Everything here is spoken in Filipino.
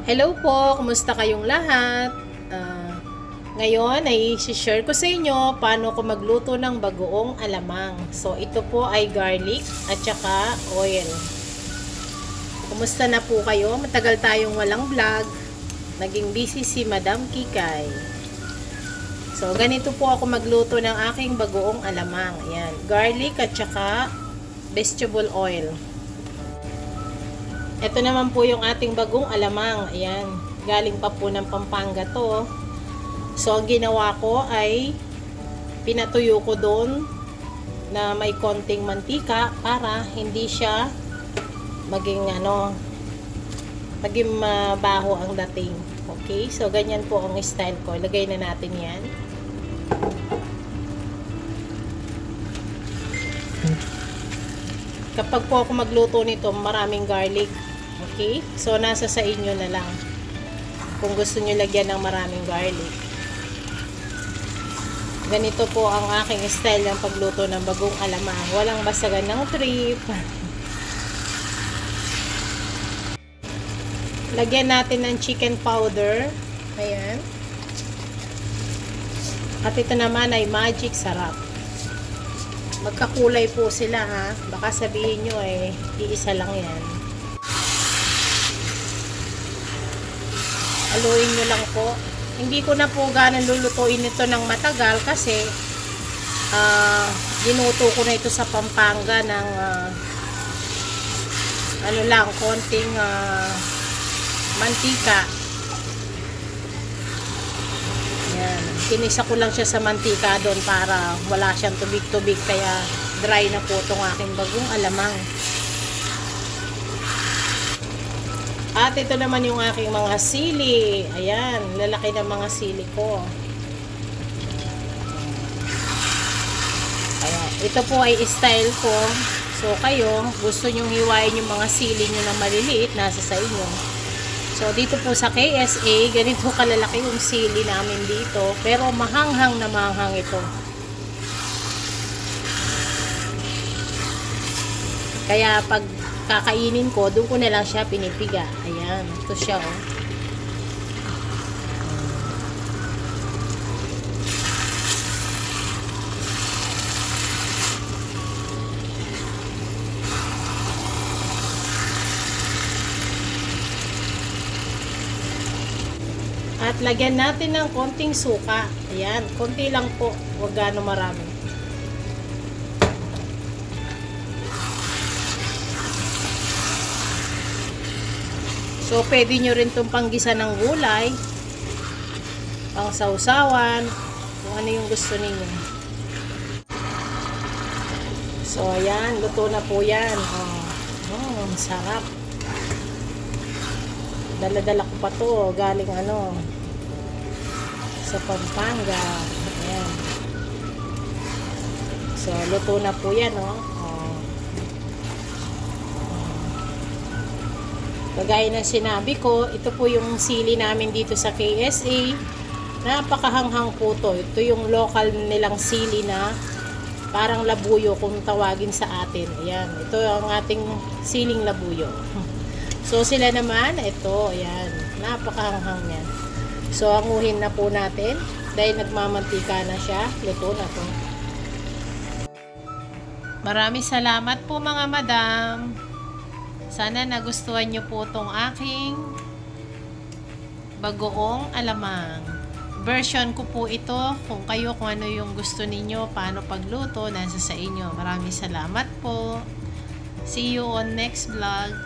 Hello po, kumusta kayong lahat? Ah, Ngayon ay share ko sa inyo paano ko magluto ng bagoong alamang. So ito po ay garlic at saka oil. Kumusta na po kayo? Matagal tayong walang vlog. Naging busy si Madam Kikay. So ganito po ako magluto ng aking bagoong alamang. Ayan, garlic at saka vegetable oil. Ito naman po yung ating bagong alamang. Ayan. Galing pa po ng Pampanga to. So, ang ginawa ko ay pinatuyo ko doon na may konting mantika para hindi siya maging maging mabaho ang dating. Okay? So, ganyan po ang style ko. Lagay na natin yan. Kapag po ako magluto nito, maraming garlic. Okay? So, nasa sa inyo na lang. Kung gusto nyo lagyan ng maraming garlic. Ganito po ang aking style ng pagluto ng bagong alamang. Walang basagan ng trip. Lagyan natin ng chicken powder. Ayan. At ito naman ay magic sarap. Magkakulay po sila ha. Baka sabihin nyo iisa lang yan. Haluin nyo lang po. Hindi ko na po ganang lulutuin ito ng matagal kasi ginuto ko na ito sa Pampanga ng konting mantika. Yan. Kinisa ko lang siya sa mantika doon para wala siyang tubig-tubig kaya dry na po itong aking bagong alamang. At ito naman yung aking mga sili. Ayan, lalaki ng mga sili ko. Ayan, ito po ay style ko. So kayo, gusto nyong hiwain yung mga sili nyo na maliliit, nasa sa inyo. So dito po sa KSA, ganito kalalaki yung sili namin dito. Pero mahanghang na mahanghang ito. Kaya pag kakainin ko, doon ko na lang siya pinipiga. Ayan, ito siya oh. At lagyan natin ng konting suka. Ayan, konti lang po, huwag gaano marami. So, pwede nyo rin itong panggisa ng gulay, pang sausawan, kung ano yung gusto niyo. So, ayan, luto na po yan. Sarap. Dala-dala ko pa to, galing sa Pampanga. Ayan. So, luto na po yan, Kagaya ng sinabi ko, ito po yung sili namin dito sa KSA. Napakahanghang po to. Ito yung local nilang sili na parang labuyo kung tawagin sa atin. Ayan, ito ang ating siling labuyo. So sila naman, ito, ayan, napakahanghang yan. So anguhin na po natin dahil nagmamantika na siya. Luto na to. Maraming salamat po mga madam. Sana nagustuhan nyo po tong aking bagoong alamang. Version ko po ito. Kung ano yung gusto ninyo, paano pagluto, nasa sa inyo. Maraming salamat po. See you on next vlog.